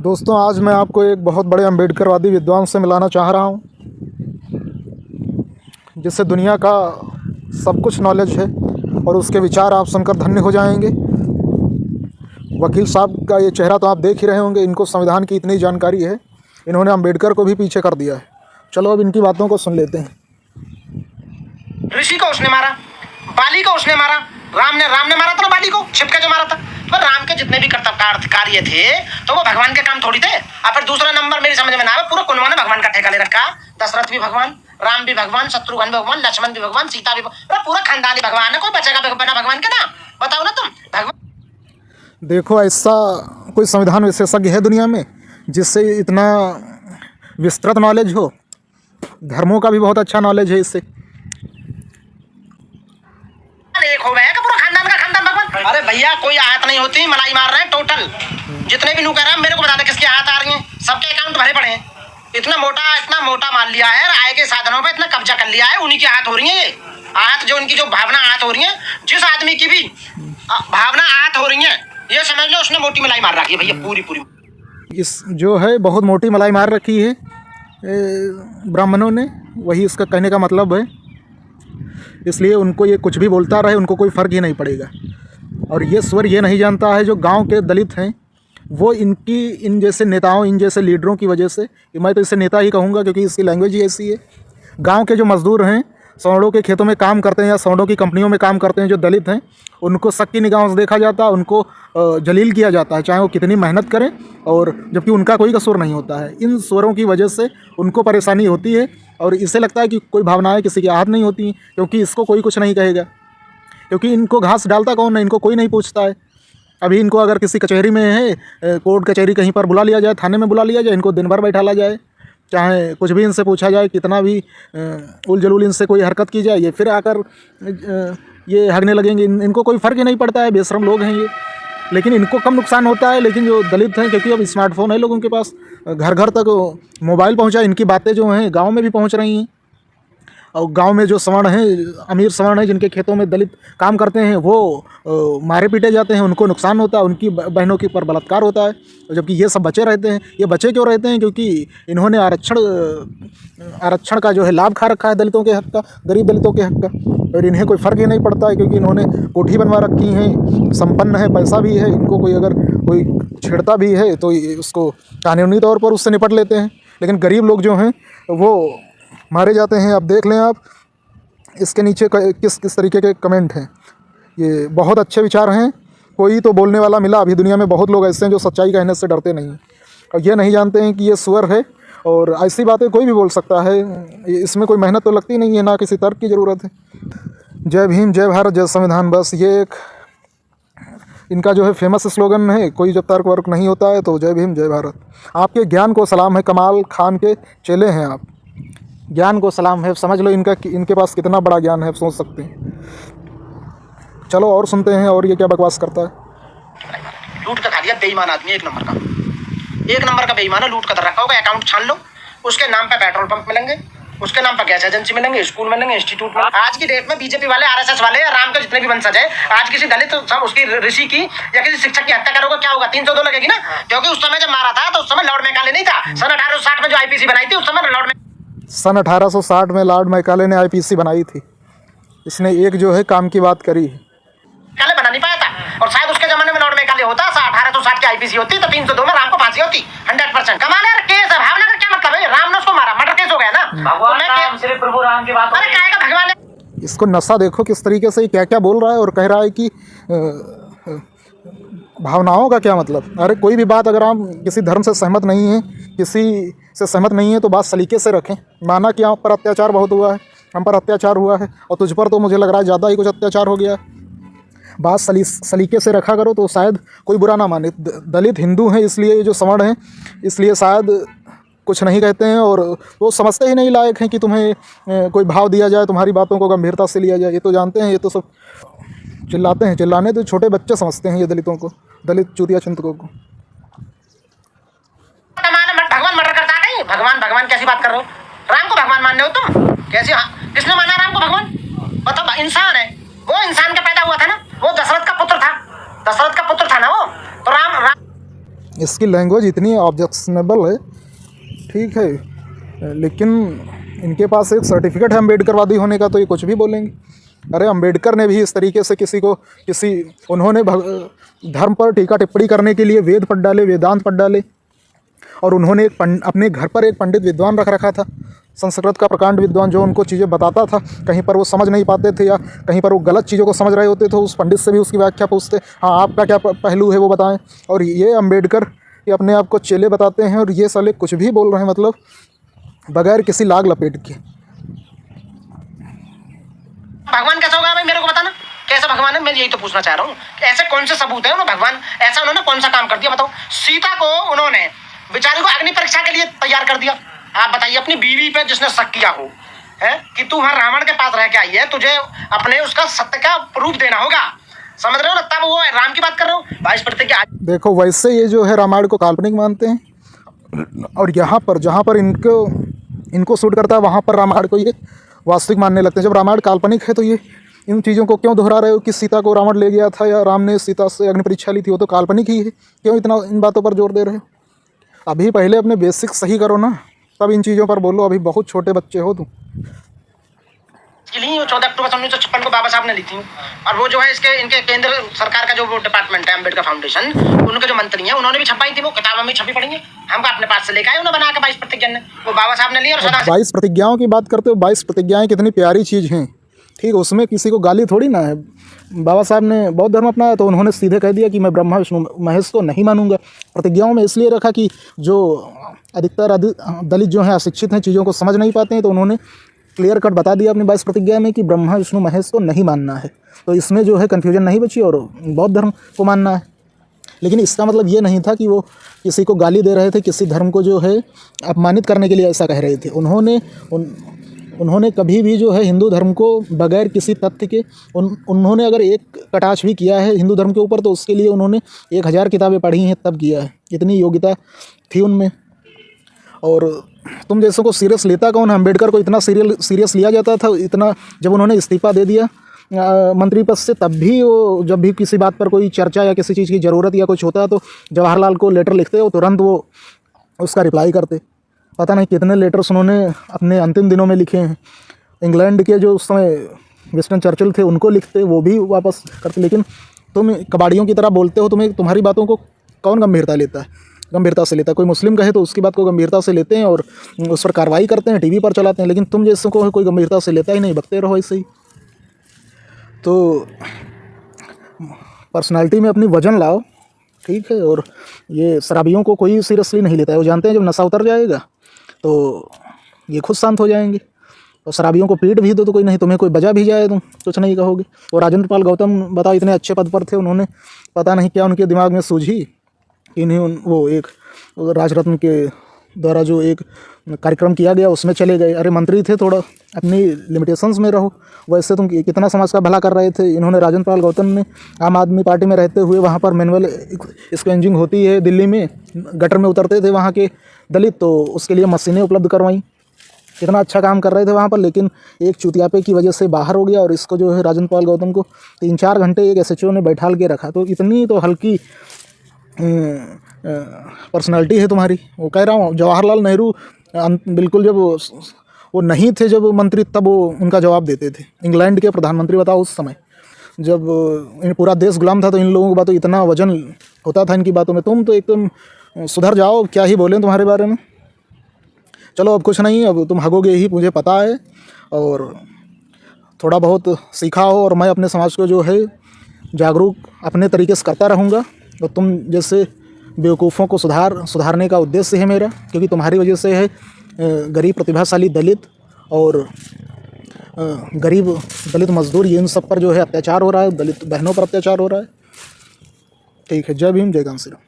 दोस्तों, आज मैं आपको एक बहुत बड़े अम्बेडकरवादी विद्वान से मिलाना चाह रहा हूँ, जिससे दुनिया का सब कुछ नॉलेज है और उसके विचार आप सुनकर धन्य हो जाएंगे। वकील साहब का ये चेहरा तो आप देख ही रहे होंगे। इनको संविधान की इतनी जानकारी है, इन्होंने अम्बेडकर को भी पीछे कर दिया है। चलो अब इनकी बातों को सुन लेते हैं। ऋषि को उसने मारा, बाली को उसने मारा, राम ने मारा था ना बाली को, छिपके जो मारा था। तो राम के जितने भी कर्तव्य कार्य थे तो वो भगवान के काम थोड़ी थे। और फिर दूसरा नंबर मेरी समझ में ना आवे, पूरा कुनवा ने भगवान का ठेका ले रखा। दशरथ भी भगवान, राम भी भगवान, शत्रुघ्न भी भगवान, लक्ष्मण भी भगवान, सीता भी भगवान, पूरा खानदानी भगवान है। कोई बचेगा बिना भगवान के ना? बताओ ना तुम। भगवान देखो, ऐसा कोई संविधान विशेषज्ञ है दुनिया में जिससे इतना विस्तृत नॉलेज हो। धर्मों का भी बहुत अच्छा नॉलेज है इससे। एक हो गया कि पूरा खानदान का खानदान भगवान। अरे भैया, कोई आयत नहीं होती, मलाई मार रहे हैं टोटल। जितने भी नू कह रहे हैं मेरे को बता दे किसकी आयत आ रही है। सबके अकाउंट भरे पड़े हैं। इतना मोटा मान लिया है, आय के साधनों पे इतना कब्जा कर लिया है। उन्हीं की आयत हो रही है। ये आयत जो उनकी जो भावना आयत हो रही है, जिस आदमी की भी भावना आयत हो रही है, ये समझ लो उसने मोटी मलाई मार रखी है भैया, पूरी। इस जो है बहुत मोटी मलाई मार रखी है ब्राह्मणों ने, वही इसका कहने का मतलब है। इसलिए उनको ये कुछ भी बोलता रहे, उनको कोई फ़र्क ही नहीं पड़ेगा। और ये स्वर ये नहीं जानता है जो गांव के दलित हैं, वो इन जैसे नेताओं, इन जैसे लीडरों की वजह से, मैं तो इसे नेता ही कहूँगा क्योंकि इसकी लैंग्वेज ही ऐसी है। गांव के जो मज़दूर हैं, सौड़ों के खेतों में काम करते हैं या सौड़ों की कंपनियों में काम करते हैं, जो दलित हैं, उनको शक की निगाहों से देखा जाता है, उनको जलील किया जाता है, चाहे वो कितनी मेहनत करें, और जबकि उनका कोई कसूर नहीं होता है। इन स्वरों की वजह से उनको परेशानी होती है और इसे लगता है कि कोई भावनाएं किसी की आहत नहीं होती, क्योंकि इसको कोई कुछ नहीं कहेगा, क्योंकि इनको घास डालता कौन है, इनको कोई नहीं पूछता है। अभी इनको अगर किसी कचहरी में है, कोर्ट कचहरी कहीं पर बुला लिया जाए, थाने में बुला लिया जाए, इनको दिन भर बैठाला जाए, चाहे कुछ भी इनसे पूछा जाए, कितना भी उल जलूल इनसे कोई हरकत की जाए, ये फिर आकर ये हगने लगेंगे। इनको कोई फ़र्क ही नहीं पड़ता है। बेशरम लोग हैं ये, लेकिन इनको कम नुकसान होता है। लेकिन जो दलित हैं, क्योंकि अब स्मार्टफोन है लोगों के पास, घर घर तक मोबाइल पहुंचा, इनकी बातें जो हैं गांव में भी पहुंच रही हैं। और गांव में जो सवर्ण हैं, अमीर सवर्ण हैं, जिनके खेतों में दलित काम करते हैं, वो मारे पीटे जाते हैं, उनको नुकसान होता है, उनकी बहनों के ऊपर बलात्कार होता है। जबकि ये सब बचे रहते हैं। ये बचे क्यों रहते हैं? क्योंकि इन्होंने आरक्षण का जो है लाभ खा रखा है, दलितों के हक का, गरीब दलितों के हक का, और इन्हें कोई फ़र्क ही नहीं पड़ता है, क्योंकि इन्होंने कोठी बनवा रखी हैं, संपन्न है, पैसा भी है। इनको कोई अगर कोई छेड़ता भी है तो उसको कानूनी तौर पर उससे निपट लेते हैं। लेकिन गरीब लोग जो हैं वो मारे जाते हैं। अब देख लें आप, इसके नीचे किस तरीके के कमेंट हैं। ये बहुत अच्छे विचार हैं। कोई तो बोलने वाला मिला। अभी दुनिया में बहुत लोग ऐसे हैं जो सच्चाई कहने से डरते नहीं हैं, और ये नहीं जानते हैं कि ये स्वर है, और ऐसी बातें कोई भी बोल सकता है। इसमें कोई मेहनत तो लगती नहीं है, ना किसी तर्क की ज़रूरत है। जय भीम, जय भारत, जय संविधान, बस ये एक इनका जो है फेमस स्लोगन है। कोई जब तर्क वर्क नहीं होता है तो जय भीम, जय भारत। आपके ज्ञान को सलाम है, कमाल खान के चेले हैं आप। ज्ञान को सलाम है, समझ लो इनके पास कितना बड़ा ज्ञान है, आप सोच सकते हैं। चलो और सुनते हैं, और ये क्या बकवास करता है। लूट का खा लिया, बेईमान आदमी, एक नंबर का बेईमान है। लूट का रखा होगा, अकाउंट छान लो, उसके नाम पे पेट्रोल पंप मिलेंगे, उसके नाम पर गैस एजेंसी मिलेंगे, स्कूल मिलेंगे, इंस्टीट्यूट में। आज की डेट में बीजेपी वाले, आरएसएस वाले, राम के जितने भी वंशज है, आज किसी दलित उसकी ऋषि की या किसी शिक्षक की हत्या करोगे, क्या होगा? 302 लगेगी ना। क्योंकि उस समय जब मारा था तो उस समय लॉर्ड मैकाले नहीं था। सन 1860 में जो आईपीसी बनाई थी, उस समय सन 1860 में लॉर्ड मैकाले ने आईपीसी बनाई थी। इसने एक जो है काम की बात करी है। मैकाले बना नहीं पाया था, और शायद उसके जमाने में लॉर्ड मैकाले होता, 1860 की आईपीसी होती तो 302 में राम को फांसी होती। 100% कमाल है। केस है, भावना का क्या मतलब है? राम ने उसको मारा, मर्डर केस हो गया ना। भगवान राम, सिर्फ प्रभु राम की बात। अरे कहेगा भगवान ने। इसको नशा देखो किस तरीके से क्या क्या बोल रहा है, और कह रहा है कि भावनाओं का क्या मतलब। अरे कोई भी बात अगर आप किसी धर्म से सहमत नहीं हैं, किसी से सहमत नहीं है, तो बात सलीके से रखें। माना कि आप पर अत्याचार बहुत हुआ है, हम पर अत्याचार हुआ है, और तुझ पर तो मुझे लग रहा है ज़्यादा ही कुछ अत्याचार हो गया है। बात सलीके से रखा करो तो शायद कोई बुरा ना माने। दलित हिंदू हैं, इसलिए ये जो सवर्ण हैं, इसलिए शायद कुछ नहीं कहते हैं, और वो समझते ही नहीं लायक हैं कि तुम्हें कोई भाव दिया जाए, तुम्हारी बातों को गंभीरता से लिया जाए। ये तो जानते हैं, ये तो सब चिल्लाते हैं। चिल्लाने तो छोटे बच्चे समझते हैं ये दलितों को, दलित चूतिया चिंतकों को। भगवान मर्डर करता है। भगवान कैसी बात कर रहे हो? राम को भगवान मानने हो तुम? कैसे? किसने माना राम को भगवान? मतलब इंसान है वो, इंसान का पैदा हुआ था ना, वो दशरथ का पुत्र था ना वो। तो राम इसकी लैंग्वेज इतनी ऑब्जेक्शनेबल है, ठीक है, लेकिन इनके पास एक सर्टिफिकेट है अम्बेडकरवादी होने का, तो ये कुछ भी बोलेंगे। अरे अम्बेडकर ने भी इस तरीके से उन्होंने धर्म पर टीका टिप्पणी करने के लिए वेद पढ़ डाले, वेदांत पढ़ डाले, और उन्होंने अपने घर पर एक पंडित विद्वान रख रखा था, संस्कृत का प्रकांड विद्वान, जो उनको चीज़ें बताता था। कहीं पर वो समझ नहीं पाते थे या कहीं पर वो गलत चीज़ों को समझ रहे होते तो उस पंडित से भी उसकी व्याख्या पूछते, हाँ आपका क्या पहलू है वो बताएं। और ये अम्बेडकर ये अपने आप को चेले बताते हैं, और ये साले कुछ भी बोल रहे हैं, मतलब बगैर किसी लाग लपेट के। भगवान कैसा होगा भाई, मेरे को बताना कैसा भगवान है, मैं यही तो पूछना चाह रहा हूँ। ऐसे कौन से सबूत है उन्होंने भगवान ऐसा उन्होंने कौन सा काम कर दिया बताओ। सीता को उन्होंने बेचारी को अग्नि परीक्षा के लिए तैयार कर दिया। आप बताइए अपनी बीवी पे जिसने शक किया हो है कि तू वहां रावण के पास रह के आई है, तुझे अपने उसका सत्य का प्रूफ देना होगा, समझ रहे हो ना, तब वो राम की बात कर रहे हो। 22 प्रतिज्ञा देखो वैसे ये जो है रामायण को काल्पनिक मानते हैं, और यहाँ पर जहाँ पर इनको सूट करता है वहाँ पर रामायण को ये वास्तविक मानने लगते हैं। जब रामायण काल्पनिक है तो ये इन चीज़ों को क्यों दोहरा रहे हो कि सीता को रावण ले गया था या राम ने सीता से अग्नि परीक्षा ली थी, वो तो काल्पनिक ही है, क्यों इतना इन बातों पर जोर दे रहे हो। अभी पहले अपने बेसिक सही करो ना, तब इन चीज़ों पर बोलो, अभी बहुत छोटे बच्चे हो तुम। 14 अक्टूबर 1956 को बाबा साहब ने ली थी, और वो जो है इनके केंद्र सरकार का जो वो डिपार्टमेंट है अम्बेडकर फाउंडेशन, उनके जो मंत्री हैं उन्होंने भी छपाई थी, वो किताबों में छपी पड़ी है, हम अपने पास से लेकर आए उन्होंने बना के 22 प्रतिज्ञा ने, वो बाबा साहब ने ली। और 22 प्रतिज्ञाओं की बात करते हो, 22 प्रतिज्ञाएं कितनी प्यारी चीज़ हैं, ठीक, उसमें किसी को गाली थोड़ी ना है। बाबा साहब ने बौद्ध धर्म अपनाया तो उन्होंने सीधे कह दिया कि मैं ब्रह्मा विष्णु महेश को नहीं मानूंगा। प्रतिज्ञाओं में इसलिए रखा कि जो अधिकतर दलित जो हैं अशिक्षित हैं, चीज़ों को समझ नहीं पाते हैं, तो उन्होंने क्लियर कट बता दिया अपनी 22 प्रतिज्ञा में कि ब्रह्मा विष्णु महेश को नहीं मानना है, तो इसमें जो है कन्फ्यूजन नहीं बची और बौद्ध धर्म को मानना है। लेकिन इसका मतलब ये नहीं था कि वो किसी को गाली दे रहे थे, किसी धर्म को जो है अपमानित करने के लिए ऐसा कह रहे थे। उन्होंने कभी भी जो है हिंदू धर्म को बगैर किसी तथ्य के उन्होंने अगर एक कटाक्ष भी किया है हिंदू धर्म के ऊपर, तो उसके लिए उन्होंने 1000 किताबें पढ़ी हैं तब किया है, इतनी योग्यता थी उनमें। और तुम जैसों को सीरियस लेता कौन है? अम्बेडकर को इतना सीरियस लिया जाता था, इतना जब उन्होंने इस्तीफा दे दिया मंत्री पद से, तब भी वो जब भी किसी बात पर कोई चर्चा या किसी चीज़ की ज़रूरत या कुछ होता तो जवाहरलाल को लेटर लिखते हो, तुरंत वो उसका रिप्लाई करते। पता नहीं कितने लेटर्स उन्होंने अपने अंतिम दिनों में लिखे हैं। इंग्लैंड के जो उस समय विंस्टन चर्चिल थे उनको लिखते, वो भी वापस करते। लेकिन तुम कबाड़ियों की तरह बोलते हो, तुम्हारी बातों को कौन गंभीरता लेता है? गंभीरता से लेता है कोई मुस्लिम कहे तो उसकी बात को गंभीरता से लेते हैं और उस पर कार्रवाई करते हैं, टीवी पर चलाते हैं। लेकिन तुम जैसे को कोई गंभीरता से लेता ही नहीं, बकते रहो ऐसे ही। तो पर्सनालिटी में अपनी वजन लाओ, ठीक है। और ये शराबियों को कोई सीरियसली नहीं लेता है, वो जानते हैं जब नशा उतर जाएगा तो ये खुद शांत हो जाएंगे। और शराबियों को पीट भी दो तो कोई नहीं, तुम्हें कोई बजा भी जाए तुम कुछ नहीं कहोगे। और राजेंद्र पाल गौतम बताओ, इतने अच्छे पद पर थे, उन्होंने पता नहीं क्या उनके दिमाग में सूझी, इन्हें वो एक राजरत्न के द्वारा जो एक कार्यक्रम किया गया उसमें चले गए। अरे मंत्री थे, थोड़ा अपनी लिमिटेशंस में रहो। वैसे तुम कितना समाज का भला कर रहे थे। इन्होंने राजेंद्र पाल गौतम ने आम आदमी पार्टी में रहते हुए वहाँ पर मैनुअल स्क्वेंजिंग होती है दिल्ली में, गटर में उतरते थे वहाँ के दलित, तो उसके लिए मशीनें उपलब्ध करवाईं। कितना अच्छा काम कर रहे थे वहाँ पर, लेकिन एक चुतियापे की वजह से बाहर हो गया। और इसको जो है राजेंद्र पाल गौतम को 3-4 घंटे एक SHO ने बैठाल के रखा। तो इतनी तो हल्की पर्सनालिटी है तुम्हारी। वो कह रहा हूँ, जवाहरलाल नेहरू बिल्कुल जब वो नहीं थे जब मंत्री, तब वो उनका जवाब देते थे। इंग्लैंड के प्रधानमंत्री बताओ, उस समय जब पूरा देश गुलाम था तो इन लोगों की बातों इतना वजन होता था इनकी बातों में। तुम तो एकदम सुधर जाओ, क्या ही बोलें तुम्हारे बारे में। चलो अब कुछ नहीं, अब तुम हगोगे ही, मुझे पता है। और थोड़ा बहुत सीखा हो, और मैं अपने समाज को जो है जागरूक अपने तरीके से करता रहूँगा। और तुम जैसे बेवकूफ़ों को सुधारने का उद्देश्य है मेरा, क्योंकि तुम्हारी वजह से है गरीब प्रतिभाशाली दलित और गरीब दलित मजदूर, ये इन सब पर जो है अत्याचार हो रहा है, दलित बहनों पर अत्याचार हो रहा है। ठीक है, जय भीम, जय कांसी राम।